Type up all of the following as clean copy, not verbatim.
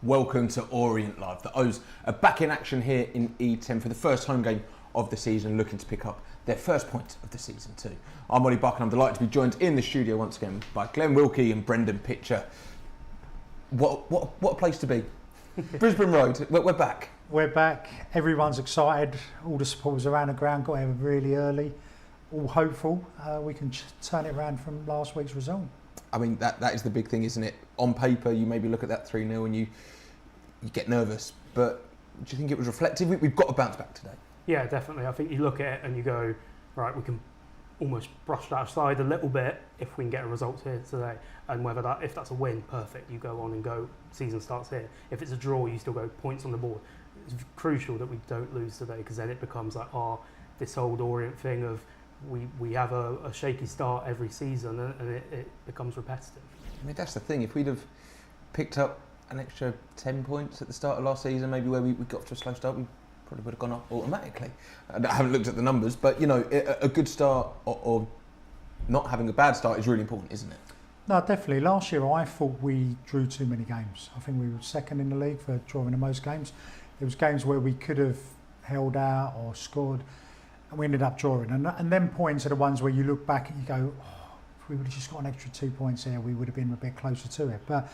Welcome to Orient Live. The O's are back in action here in E10 for the first home game of the season, looking to pick up their first point of the season too. I'm Ollie Buck and I'm delighted to be joined in the studio once again by Glenn Wilkie and Brendan Pitcher. What a place to be. Brisbane Road, we're back. We're back, everyone's excited, all the supporters around the ground got here really early, all hopeful we can turn it around from last week's result. I mean, that is the big thing, isn't it? On paper, you maybe look at that 3-0 and you get nervous, but do you think it was reflective? We've got to bounce back today. Yeah, definitely. I think you look at it and you go, right, we can almost brush that aside a little bit if we can get a result here today. And if that's a win, perfect. You go on and go, season starts here. If it's a draw, you still go points on the board. It's crucial that we don't lose today, because then it becomes like, this old Orient thing of we have a shaky start every season and it becomes repetitive. I mean, that's the thing. If we'd have picked up an extra 10 points at the start of last season, maybe where we got off to a slow start, we probably would have gone up automatically. I haven't looked at the numbers, but you know, a good start or not having a bad start is really important, isn't it? No, definitely. Last year I thought we drew too many games. I think we were second in the league for drawing the most games. There was games where we could have held out or scored, and we ended up drawing. And them points are the ones where you look back and you go, if we would have just got an extra 2 points here, we would have been a bit closer to it. But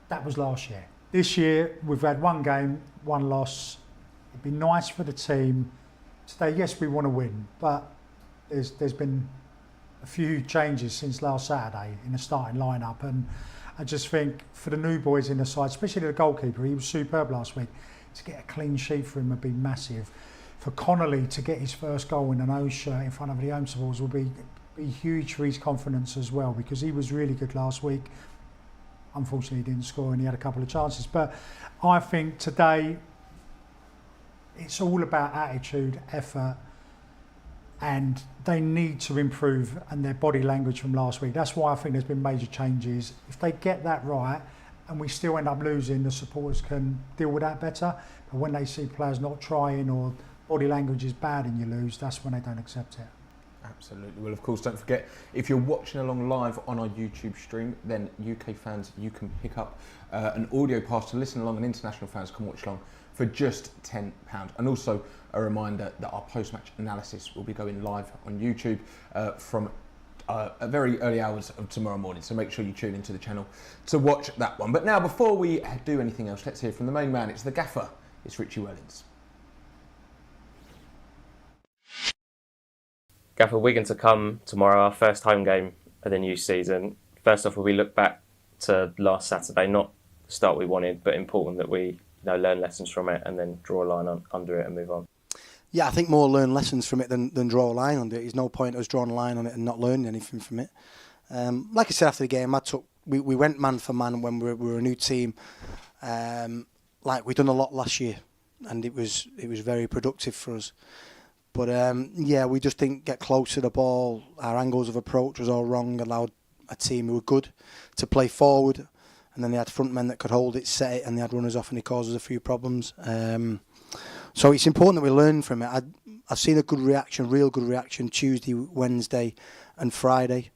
that was last year. This year, we've had one game, one loss. It'd be nice for the team today. Yes, we want to win, but there's been a few changes since last Saturday in the starting lineup, and I just think for the new boys in the side, especially the goalkeeper, he was superb last week. To get a clean sheet for him would be massive. For Connolly to get his first goal in an O's shirt in front of the home supporters would be huge for his confidence as well, because he was really good last week. Unfortunately, he didn't score and he had a couple of chances. But I think today it's all about attitude, effort, and they need to improve and their body language from last week. That's why I think there's been major changes. If they get that right and we still end up losing, the supporters can deal with that better. But when they see players not trying or body language is bad and you lose, that's when they don't accept it. Absolutely. Well, of course, don't forget, if you're watching along live on our YouTube stream, then UK fans, you can pick up an audio pass to listen along, and international fans can watch along for just £10. And also a reminder that our post-match analysis will be going live on YouTube from very early hours of tomorrow morning. So make sure you tune into the channel to watch that one. But now, before we do anything else, let's hear from the main man. It's the gaffer. It's Richie Wellins. Gaffer, Wigan to come tomorrow, our first home game of the new season. First off, will we look back to last Saturday? Not the start we wanted, but important that we learn lessons from it and then draw a line under it and move on. Yeah, I think more learn lessons from it than draw a line under it. There's no point us drawing a line on it and not learning anything from it. Like I said after the game, we went man for man when we were a new team. Like we'd done a lot last year, and it was very productive for us. But we just didn't get close to the ball. Our angles of approach was all wrong. Allowed a team who were good to play forward, and then they had front men that could hold it, set it, and they had runners off, and it caused us a few problems. So it's important that we learn from it. I've seen a good reaction, real good reaction, Tuesday, Wednesday, and Friday.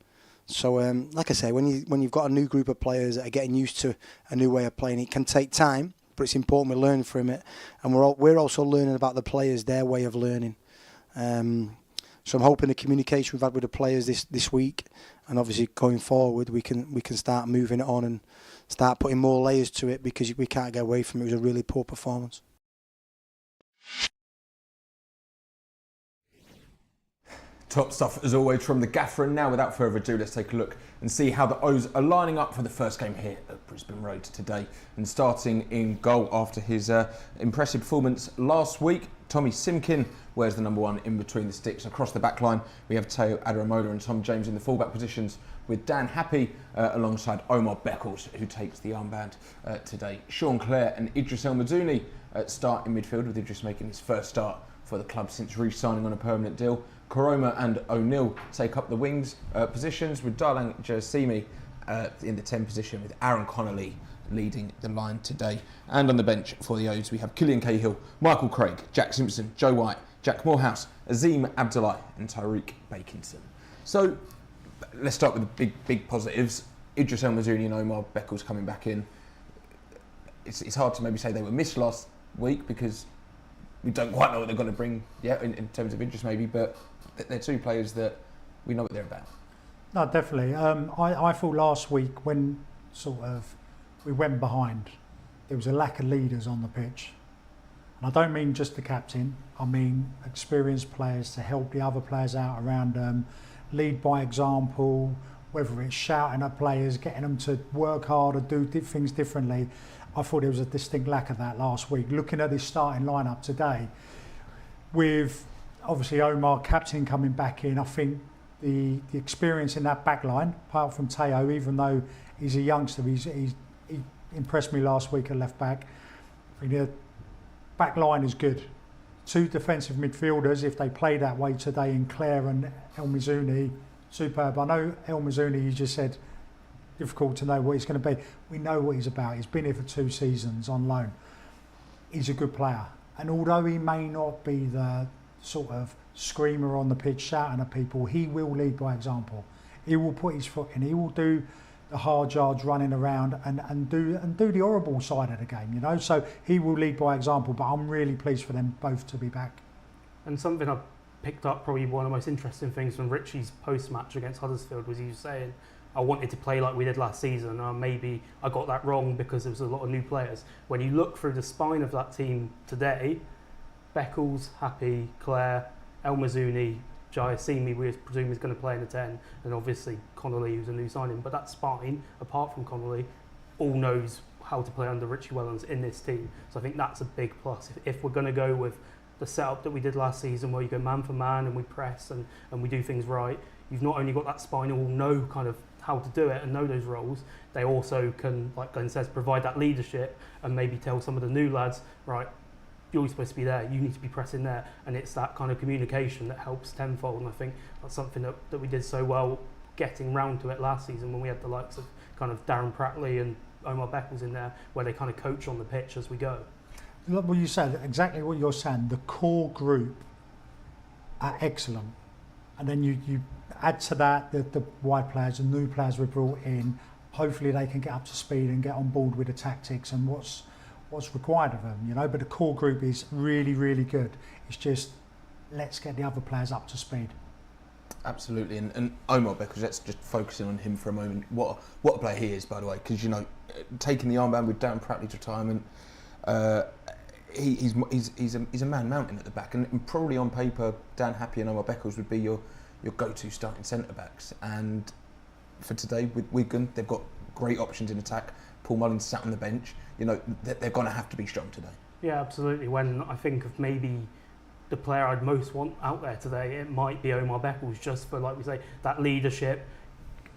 So like I say, when you've got a new group of players that are getting used to a new way of playing, it can take time, but it's important we learn from it, and we're also learning about the players, their way of learning. So I'm hoping the communication we've had with the players this week, and obviously going forward, we can start moving it on and start putting more layers to it, because we can't get away from it. It was a really poor performance. Top stuff as always from the gaffer, and now without further ado, let's take a look and see how the O's are lining up for the first game here at Brisbane Road today. And starting in goal after his impressive performance last week, Tommy Simkin wears the number 1 in between the sticks. Across the back line, we have Teo Adaramola and Tom James in the fullback positions, with Dan Happy alongside Omar Beckles, who takes the armband today. Sean Clare and Idris El Madouni start in midfield, with Idris making his first start for the club since re-signing on a permanent deal. Koroma and O'Neill take up the wings positions, with Darlang Jersimi in the 10 position, with Aaron Connolly leading the line today. And on the bench for the O's, we have Killian Cahill, Michael Craig, Jack Simpson, Joe White, Jack Morehouse, Azim Abdullahi and Tyreek Bakinson. So let's start with the big positives. Idris El Mazouni and Omar Beckles coming back in. it's hard to maybe say they were missed last week because we don't quite know what they're going to bring yet in terms of interest maybe, but they're two players that we know what they're about. No, definitely. I thought last week when sort of we went behind, there was a lack of leaders on the pitch. And I don't mean just the captain, I mean experienced players to help the other players out around them, lead by example, whether it's shouting at players, getting them to work harder, do things differently. I thought there was a distinct lack of that last week. Looking at this starting lineup today, with obviously Omar captain coming back in, I think the experience in that back line, apart from Teo, even though he's a youngster, he impressed me last week at left back. I think the back line is good. Two defensive midfielders, if they play that way today in Claire and El Mizuni, superb. I know El Mizuni, you just said, difficult to know what he's going to be. We know what he's about. He's been here for 2 seasons on loan. He's a good player. And although he may not be the sort of screamer on the pitch shouting at people, he will lead by example. He will put his foot in. He will do the hard yards running around and do the horrible side of the game, you know. So he will lead by example, but I'm really pleased for them both to be back. And something I picked up, probably one of the most interesting things from Richie's post-match against Huddersfield, was he was saying, I wanted to play like we did last season. Maybe I got that wrong because there was a lot of new players. When you look through the spine of that team today, Beckles, Happy, Claire, El Mizuni, Jayasimi, we presume is going to play in the 10, and obviously Connolly, who's a new signing. But that spine, apart from Connolly, all knows how to play under Richie Wellins in this team. So I think that's a big plus. If we're going to go with the setup that we did last season, where you go man for man and we press and we do things right, you've not only got that spine who will know kind of how to do it and know those roles, they also can, like Glenn says, provide that leadership and maybe tell some of the new lads, right, you're supposed to be there, you need to be pressing there. And it's that kind of communication that helps tenfold. And I think that's something that we did so well getting round to it last season, when we had the likes of kind of Darren Prattley and Omar Beckles in there, where they kind of coach on the pitch as we go. Well, you said exactly what you're saying. The core group are excellent. And then you add to that the wide players and new players we've brought in. Hopefully they can get up to speed and get on board with the tactics and what's required of them, you know. But the core group is really, really good. It's just, let's get the other players up to speed. Absolutely, and Omar Beckles, let's just focus in on him for a moment. What a player he is, by the way, because, you know, taking the armband with Darren Prattley's retirement, he's a man mountain at the back, and probably on paper Dan Happy and Omar Beckles would be your go-to starting centre backs. And for today with Wigan, they've got great options in attack. Paul Mullins sat on the bench. You know, they're going to have to be strong today. Yeah, absolutely. When I think of maybe the player I'd most want out there today, it might be Omar Beckles, just for, like we say, that leadership,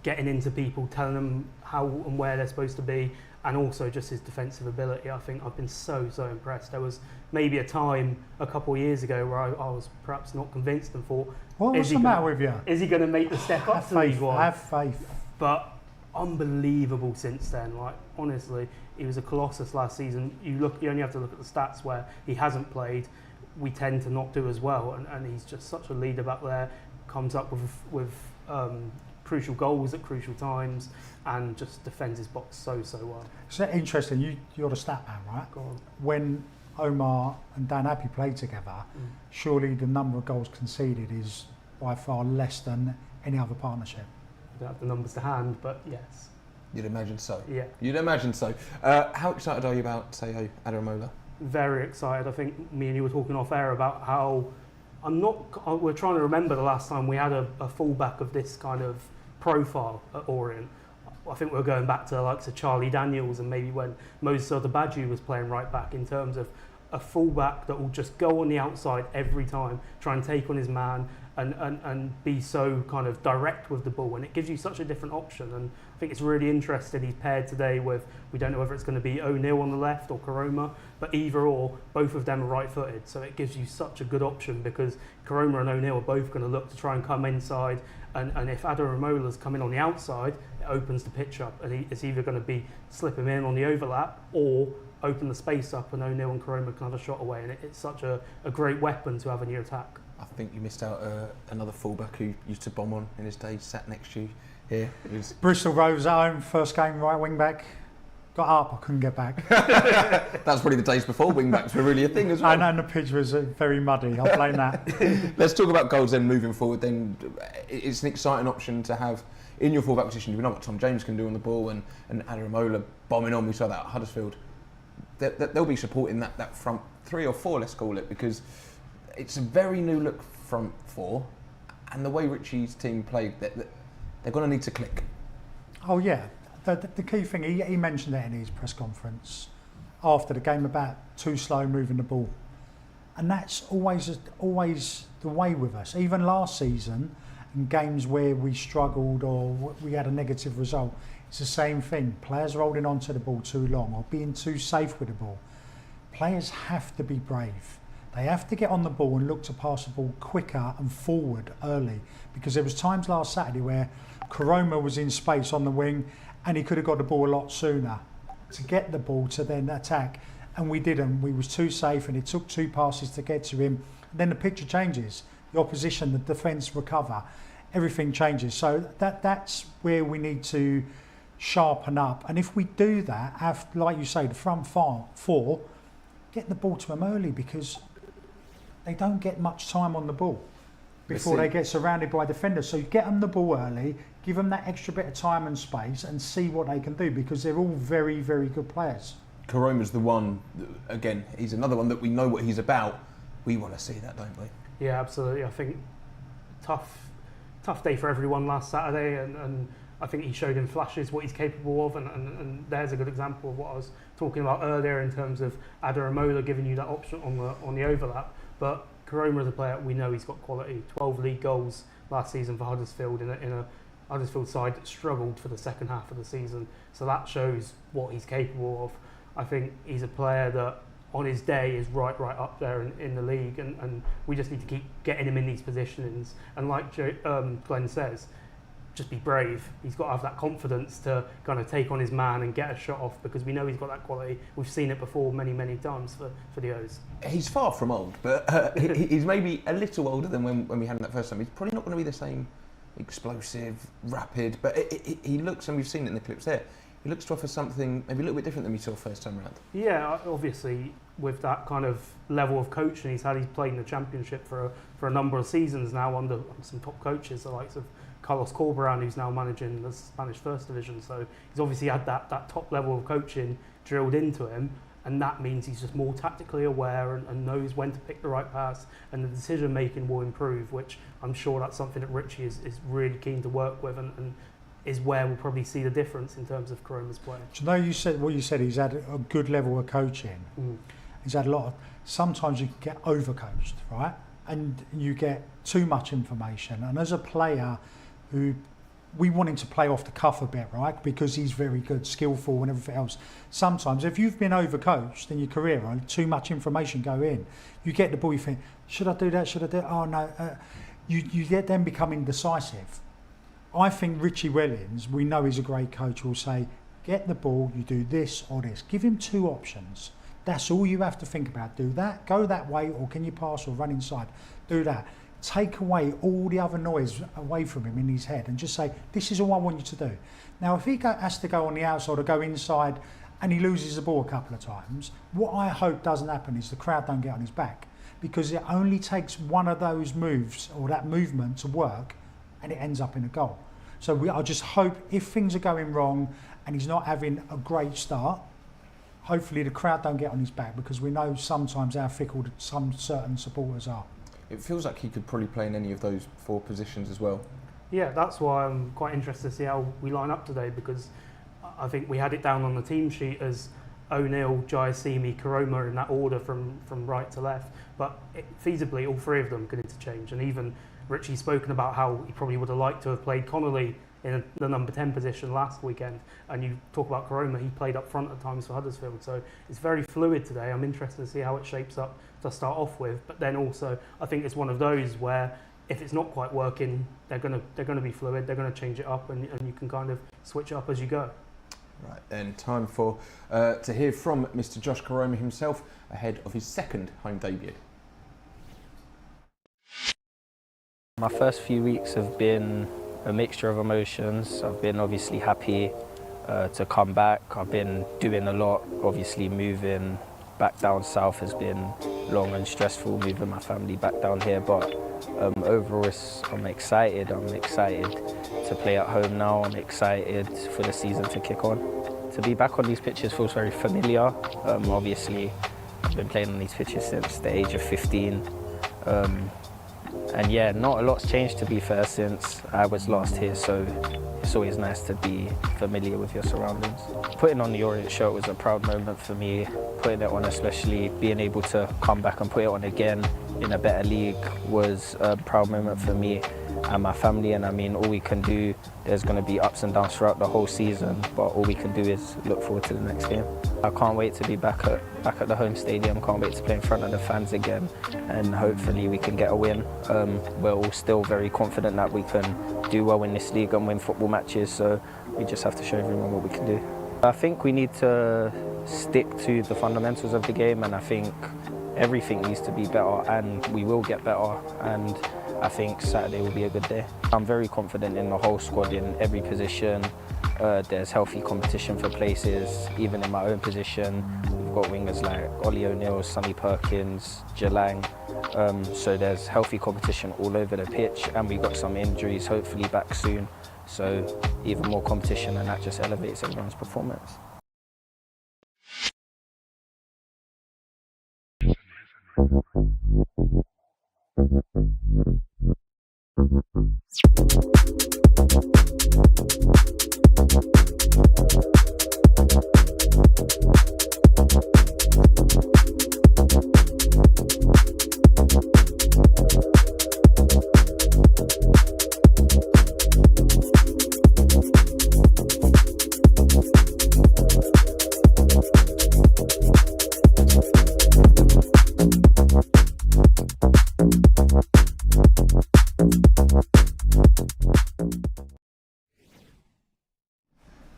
getting into people, telling them how and where they're supposed to be, and also just his defensive ability. I think I've been so impressed. There was maybe a time a couple of years ago where I was perhaps not convinced and thought, what's the matter with you? Is he going to make the step up to League One? Have faith. But unbelievable since then. Like, honestly, he was a colossus last season. You only have to look at the stats where he hasn't played. We tend to not do as well, and he's just such a leader back there. Comes up with crucial goals at crucial times, and just defends his box so well. It's interesting. You're the stat man, right? Go on. When Omar and Dan Happy played together, surely the number of goals conceded is by far less than any other partnership. I don't have the numbers to hand, but yes. You'd imagine so. Yeah. You'd imagine so. How excited are you about Teo Adaramola? Very excited. I think me and you were talking off air about how we're trying to remember the last time we had a fullback of this kind of profile at Orient. I think we're going back to the likes of Charlie Daniels and maybe when Moses Otabaju was playing right back, in terms of a fullback that will just go on the outside every time, try and take on his man and be so kind of direct with the ball, and it gives you such a different option. And I think it's really interesting he's paired today with, we don't know whether it's going to be O'Neill on the left or Koroma, but either or, both of them are right-footed, so it gives you such a good option, because Koroma and O'Neill are both going to look to try and come inside, and if Adaramola's coming on the outside, it opens the pitch up, and it's either going to be slip him in on the overlap or open the space up, and O'Neill and Koroma can have a shot away, and it's such a great weapon to have in your attack. I think you missed out another fullback who used to bomb on in his day, sat next to you here. Bristol Rovers at home, first game, right wing back. Got up, I couldn't get back. That's probably the days before wing backs were really a thing as well. And the pitch was very muddy. I'll blame that. Let's talk about goals then moving forward. Then it's an exciting option to have in your full-back position. We know what Tom James can do on the ball, and Adaramola bombing on. We saw that at Huddersfield. They'll be supporting that front three or four, let's call it, because it's a very new look front four, and the way Richie's team played, they're going to need to click. Oh yeah. The key thing, he mentioned it in his press conference after the game about too slow moving the ball. And that's always the way with us. Even last season, in games where we struggled or we had a negative result, it's the same thing. Players holding on to the ball too long or being too safe with the ball. Players have to be brave. They have to get on the ball and look to pass the ball quicker and forward early. Because there was times last Saturday where Koroma was in space on the wing and he could have got the ball a lot sooner to get the ball to then attack. And we didn't. We was too safe and it took 2 passes to get to him. And then the picture changes. The opposition, the defence recover. Everything changes. So that's where we need to sharpen up. And if we do that, like you say, the front four, get the ball to them early because they don't get much time on the ball before they get surrounded by defenders. So you get them the ball early, give them that extra bit of time and space and see what they can do because they're all very, very good players. Koroma's the one, again, he's another one that we know what he's about. We want to see that, don't we? Yeah, absolutely. I think tough day for everyone last Saturday, and I think he showed in flashes what he's capable of, and there's a good example of what I was talking about earlier in terms of Adaramola giving you that option on the overlap. But Koroma is a player, we know he's got quality. 12 league goals last season for Huddersfield in a Huddersfield side that struggled for the second half of the season. So that shows what he's capable of. I think he's a player that on his day is right up there in the league, and we just need to keep getting him in these positions. And like Glenn says, just be brave. He's got to have that confidence to kind of take on his man and get a shot off because we know he's got that quality. We've seen it before many times for the O's. He's far from old, but he's maybe a little older than when we had him that first time. He's probably not going to be the same explosive, rapid, but he looks, and we've seen it in the clips there, he looks to offer something maybe a little bit different than we saw first time around. Yeah, obviously with that kind of level of coaching he's played in the Championship for a number of seasons now under some top coaches, the likes of Carlos Corberán, who's now managing the Spanish First Division. So he's obviously had that top level of coaching drilled into him, and that means he's just more tactically aware and knows when to pick the right pass, and the decision making will improve, which I'm sure that's something that Richie is really keen to work with, and is where we'll probably see the difference in terms of Koroma's play. Do you know you said he's had a good level of coaching. He's had a lot of, sometimes you get overcoached, right? And you get too much information, and as a player who we want him to play off the cuff a bit, right? Because he's very good, skillful and everything else. Sometimes if you've been overcoached in your career and too much information go in, you get the ball, you think, should I do that? Should I do that? Oh no. You get them becoming decisive. I think Richie Wellins, we know he's a great coach, will say, get the ball, you do this or this. Give him 2 options. That's all you have to think about. Do that, go that way, or can you pass or run inside? Do that. Take away all the other noise away from him in his head and just say, this is all I want you to do. Now, if he has to go on the outside or go inside and he loses the ball a couple of times, what I hope doesn't happen is the crowd don't get on his back, because it only takes one of those moves or that movement to work and it ends up in a goal. So I just hope if things are going wrong and he's not having a great start, hopefully the crowd don't get on his back, because we know sometimes how fickle some certain supporters are. It feels like he could probably play in any of those 4 positions as well. Yeah, that's why I'm quite interested to see how we line up today, because I think we had it down on the team sheet as O'Neill, Giacchini, Koroma in that order from right to left, but feasibly all 3 of them could interchange. And even Richie's spoken about how he probably would have liked to have played Connolly in the number 10 position last weekend, and you talk about Koroma, he played up front at times for Huddersfield, so it's very fluid today. I'm interested to see how it shapes up to start off with, but then also I think it's one of those where if it's not quite working, they're going to be fluid, they're going to change it up, and you can kind of switch up as you go. Right then, time for to hear from Mr. Josh Koroma himself ahead of his 2nd home debut. My first few weeks have been a mixture of emotions. I've been obviously happy to come back. I've been doing a lot. Obviously, moving back down south has been long and stressful, moving my family back down here. But overall, I'm excited. I'm excited to play at home now. I'm excited for the season to kick on. To be back on these pitches feels very familiar. Obviously, I've been playing on these pitches since the age of 15. And yeah, not a lot's changed, to be fair, since I was last here, so it's always nice to be familiar with your surroundings. Putting on the Orient shirt was a proud moment for me. Putting it on, especially being able to come back and put it on again in a better league, was a proud moment for me and my family. And I mean, all we can do, there's going to be ups and downs throughout the whole season, but all we can do is look forward to the next game. I can't wait to be back at the home stadium. Can't wait to play in front of the fans again, and hopefully we can get a win. We're all still very confident that we can do well in this league and win football matches, so we just have to show everyone what we can do. I think we need to stick to the fundamentals of the game, and I think everything needs to be better, and we will get better, and I think Saturday will be a good day. I'm very confident in the whole squad in every position. There's healthy competition for places, even in my own position. We've got wingers like Ollie O'Neill, Sonny Perkins, Jalang. So there's healthy competition all over the pitch, and we've got some injuries hopefully back soon. So even more competition, and that just elevates everyone's performance.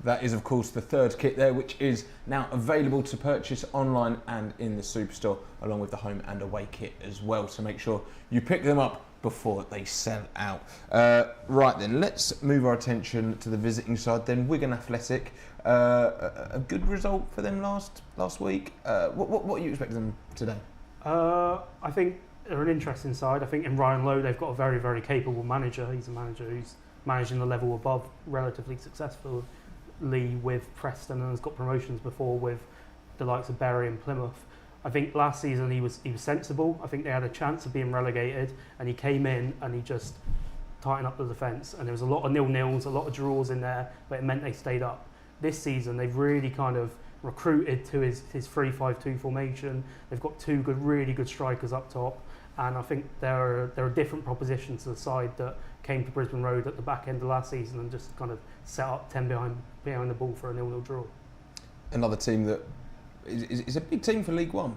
That is, of course, the third kit there, which is now available to purchase online and in the Superstore, along with the home and away kit as well. So make sure you pick them up before they sell out. Right then, let's move our attention to the visiting side then. Wigan Athletic, a good result for them last week. What are you expecting them today? I think they're an interesting side. I think in Ryan Lowe, they've got a very, very capable manager. He's a manager who's managing the level above relatively successfully with Preston, and has got promotions before with the likes of Bury and Plymouth. I think last season he was sensible. I think they had a chance of being relegated, and he came in and he just tightened up the defence. And there was a lot of 0-0s, a lot of draws in there, but it meant they stayed up. This season they've really kind of recruited to his 3-5-2 formation. They've got two really good strikers up top, and I think they're a different proposition to the side that came to Brisbane Road at the back end of last season and just kind of set up 10 behind the ball for a 0-0 draw. Another team that is a big team for League One.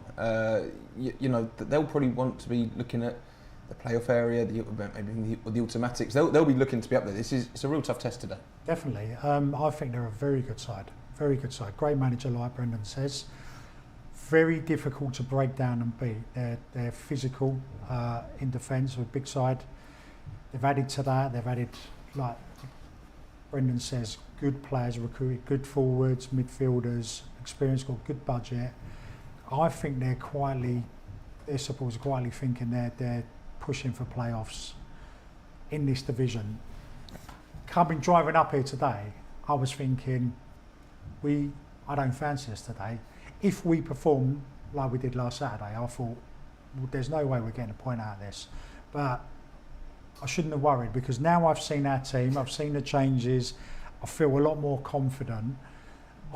You know, they'll probably want to be looking at the playoff area, maybe the automatics. They'll be looking to be up there. It's a real tough test today. Definitely. I think they're a very good side. Very good side. Great manager, like Brendan says. Very difficult to break down and beat. They're physical in defence, with a big side. They've added to that. They've added, like Brendan says, good players recruited, good forwards, midfielders, experience, got good budget. I think their supporters are quietly thinking they're pushing for playoffs in this division. Driving up here today, I was thinking, I don't fancy us today. If we perform like we did last Saturday, I thought, well, there's no way we're getting a point out of this. But I shouldn't have worried, because now I've seen our team, I've seen the changes, I feel a lot more confident.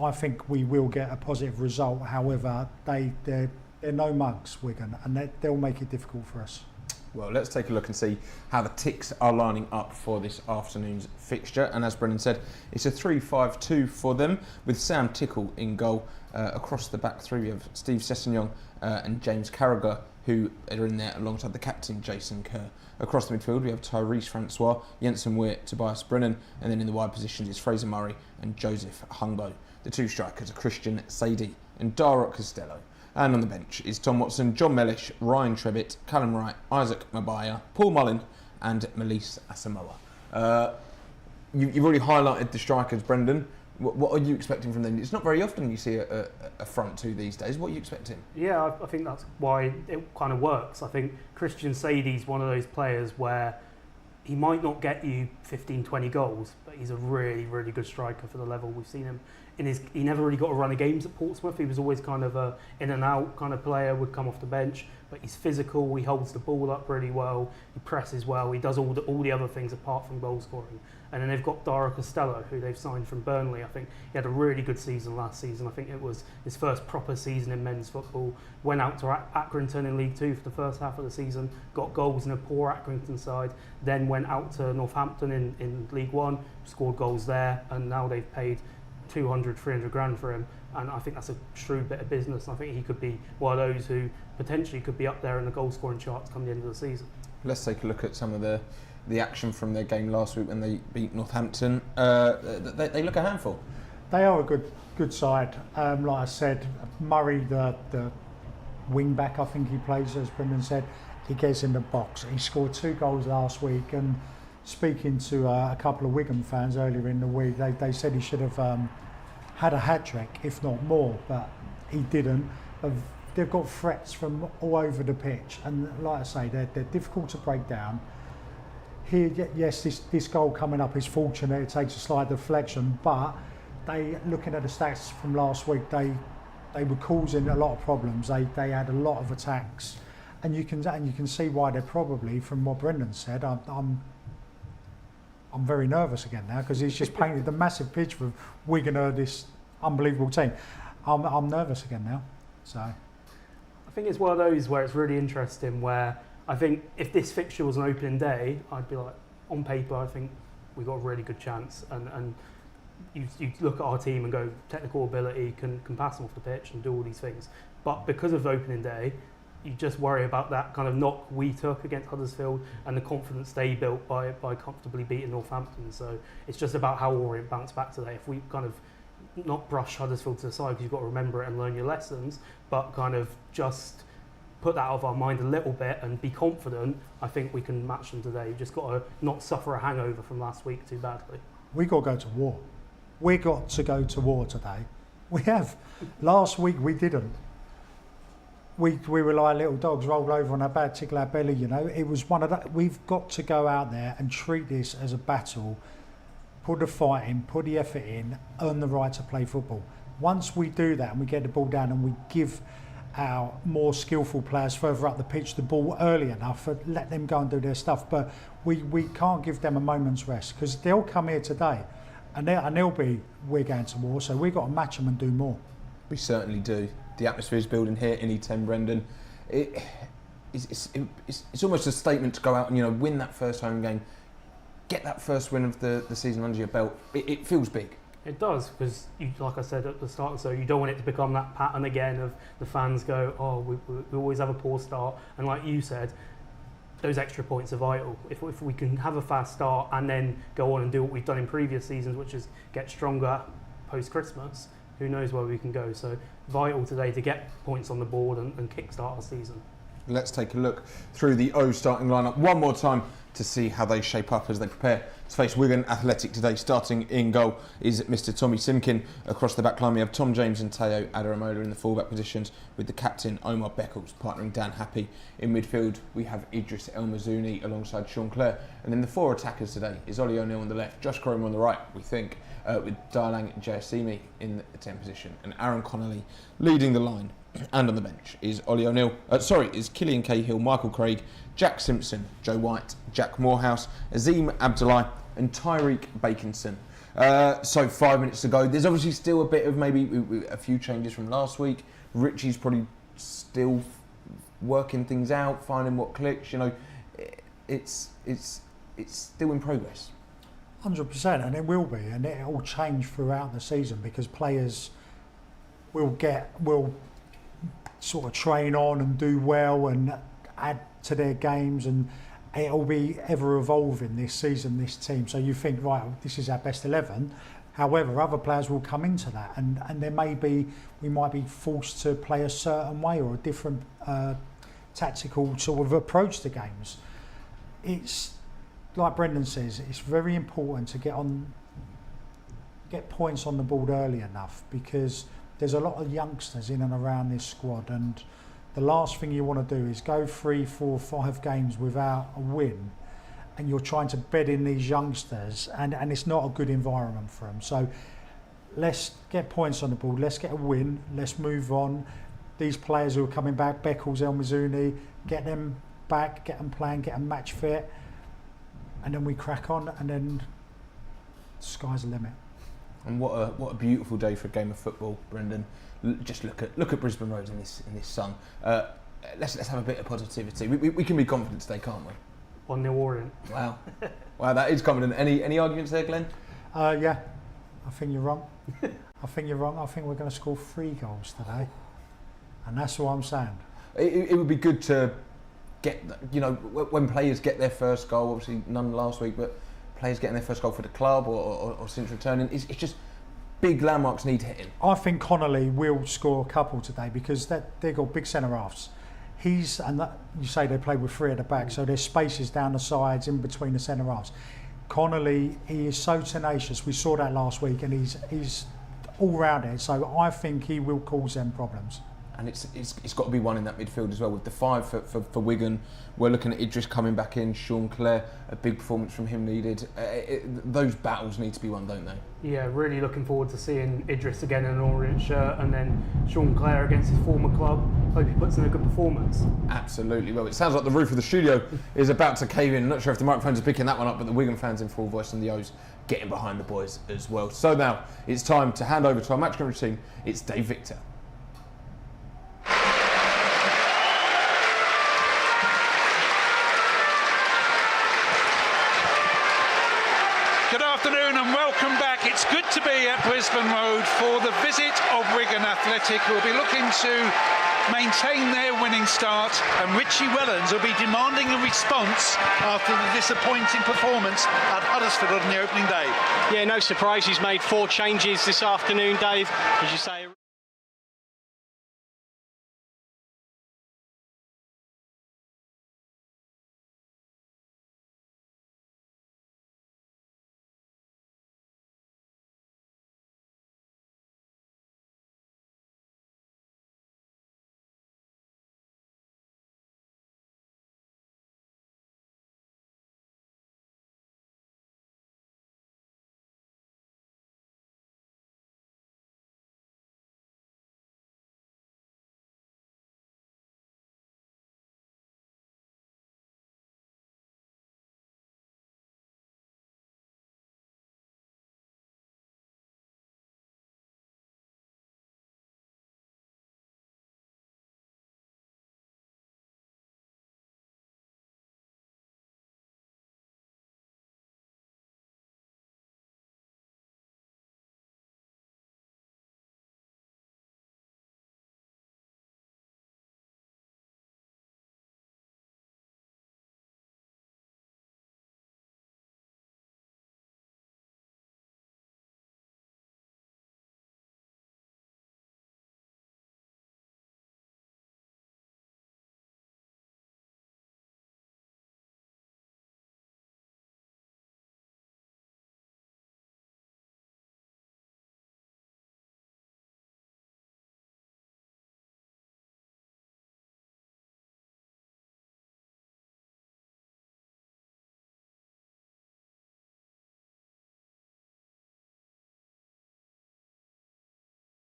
I think we will get a positive result. However, they're no mugs, Wigan, and they'll make it difficult for us. Well, let's take a look and see how the ticks are lining up for this afternoon's fixture. And as Brendan said, it's a 3-5-2 for them, with Sam Tickle in goal. Across the back three, we have Steve Sessegnon and James Carragher, who are in there alongside the captain, Jason Kerr. Across the midfield, we have Tyrese Francois, Jensen Weir, Tobias Brennan, and then in the wide positions is Fraser Murray and Joseph Hungbo. The two strikers are Christian Sadie and Dara Costello. And on the bench is Tom Watson, John Mellish, Ryan Trevitt, Callum Wright, Isaac Mabaya, Paul Mullin and Melise Asamoah. You've already highlighted the strikers, Brendan. What are you expecting from them? It's not very often you see a front two these days. What are you expecting? Yeah, I think that's why it kind of works. I think Christian Sadie's one of those players where he might not get you 15, 20 goals, but he's a really, really good striker for the level we've seen him. He never really got a run of games at Portsmouth. He was always kind of a in and out kind of player, would come off the bench, but he's physical, he holds the ball up really well, he presses well, he does all the other things apart from goal scoring. And then they've got Dara Costello, who they've signed from Burnley. I think he had a really good season last season. I think it was his first proper season in men's football. Went out to Accrington in League Two for the first half of the season, got goals in a poor Accrington side, then went out to Northampton in League One, scored goals there, and now they've paid 200, 300 grand for him. And I think that's a shrewd bit of business. I think he could be one of those who potentially could be up there in the goal scoring charts come the end of the season. Let's take a look at some of the action from their game last week when they beat Northampton. They look a handful. They are a good side. Like I said, Murray, the wing back, I think he plays, as Brendan said, he gets in the box. He scored 2 goals last week, and speaking to a couple of Wigan fans earlier in the week, they said he should have had a hat-trick, if not more, but he didn't. They've got threats from all over the pitch, and like I say, they're difficult to break down. Here, yes, this goal coming up is fortunate, it takes a slight deflection, but looking at the stats from last week, they were causing a lot of problems. They had a lot of attacks, and you can see why they're probably, from what Brendan said, I'm very nervous again now, because he's just painted the massive picture of Wigan are this unbelievable team. I'm nervous again now. So I think it's one of those where it's really interesting, where I think if this fixture was an opening day, I'd be like, on paper, I think we've got a really good chance. And you look at our team and go, technical ability, can pass them off the pitch and do all these things. But because of the opening day, you just worry about that kind of knock we took against Huddersfield and the confidence they built by comfortably beating Northampton. So it's just about how Orient bounce back today. If we kind of not brush Huddersfield to the side, because you've got to remember it and learn your lessons, but kind of just put that out of our mind a little bit and be confident, I think we can match them today. You've just got to not suffer a hangover from last week too badly. We got to go to war. We got to go to war today. We have. Last week we didn't. We were like little dogs rolled over on our back, tickle our belly, you know. It was one of that. We've got to go out there and treat this as a battle, put the fight in, put the effort in, earn the right to play football. Once we do that and we get the ball down and we give our more skillful players further up the pitch the ball early enough, let them go and do their stuff. But we can't give them a moment's rest, because they'll come here today and they'll be, we're going to war, so we've got to match them and do more. We certainly do. The atmosphere is building here in E10, Brendan. It's almost a statement to go out and win that first home game, get that first win of the season under your belt. It feels big. It does, because like I said at the start, so you don't want it to become that pattern again of the fans go, oh, we always have a poor start, and like you said, those extra points are vital. If we can have a fast start and then go on and do what we've done in previous seasons, which is get stronger post-Christmas, who knows where we can go. So vital today to get points on the board and kickstart our season. Let's take a look through the O starting lineup one more time to see how they shape up as they prepare to face Wigan Athletic today. Starting in goal is Mr. Tommy Simkin. Across the back line we have Tom James and Teo Adaramola in the fullback positions, with the captain Omar Beckles partnering Dan Happy. In midfield we have Idris El Mazouni alongside Sean Clare, and then the 4 attackers today is Ollie O'Neill on the left, Josh Koroma on the right, we think, with Darlang Jayasimi in the 10 position, and Aaron Connolly leading the line. And on the bench is is Killian Cahill, Michael Craig, Jack Simpson, Joe White, Jack Morehouse, Azim Abdullahi and Tyreek Bakinson. So 5 minutes to go. There's obviously still a bit of maybe a few changes from last week. Richie's probably still working things out, finding what clicks. It's still in progress. 100%, and it will be, and it will change throughout the season, because players will sort of train on and do well and add to their games, and it'll be ever evolving this season, this team. So you think, right, this is our best 11. However, other players will come into that, and we might be forced to play a certain way or a different tactical sort of approach to games. It's like Brendan says, it's very important to get on get points on the board early enough, because there's a lot of youngsters in and around this squad, and the last thing you want to do is go 3, 4, 5 games without a win, and you're trying to bed in these youngsters, and it's not a good environment for them. So let's get points on the board, let's get a win, let's move on. These players who are coming back, Beckles, El Mizuni, get them back, get them playing, get them match fit, and then we crack on, and then the sky's the limit. And what a beautiful day for a game of football, Brendan. Just look at Brisbane Road in this sun. Let's have a bit of positivity. We can be confident today, can't we? 1-0 Orient. Wow, wow, that is confident. Any arguments there, Glenn? Yeah, I think you're wrong. I think you're wrong. I think we're going to score 3 goals today, and that's what I'm saying. It would be good to get, when players get their first goal. Obviously, none last week, but players getting their first goal for the club or since returning. It's just big landmarks need hitting. I think Connolly will score a couple today, because they've got big centre halves. You say they play with 3 at the back, so there's spaces down the sides in between the centre halves. Connolly, he is so tenacious. We saw that last week, and he's all round it. So I think he will cause them problems. And it's got to be one in that midfield as well. With the 5 for Wigan, we're looking at Idris coming back in, Sean Clare, a big performance from him needed. Those battles need to be won, don't they? Yeah, really looking forward to seeing Idris again in an Orient shirt, and then Sean Clare against his former club. Hope he puts in a good performance. Absolutely. Well, it sounds like the roof of the studio is about to cave in. I'm not sure if the microphones are picking that one up, but the Wigan fans in full voice and the O's getting behind the boys as well. So now it's time to hand over to our match coverage team. It's Dave Victor. Good afternoon and welcome back. It's good to be at Brisbane Road for the visit of Wigan Athletic, who will be looking to maintain their winning start, and Richie Wellins will be demanding a response after the disappointing performance at Huddersfield on the opening day. Yeah, no surprise, he's made 4 changes this afternoon, Dave. As you say,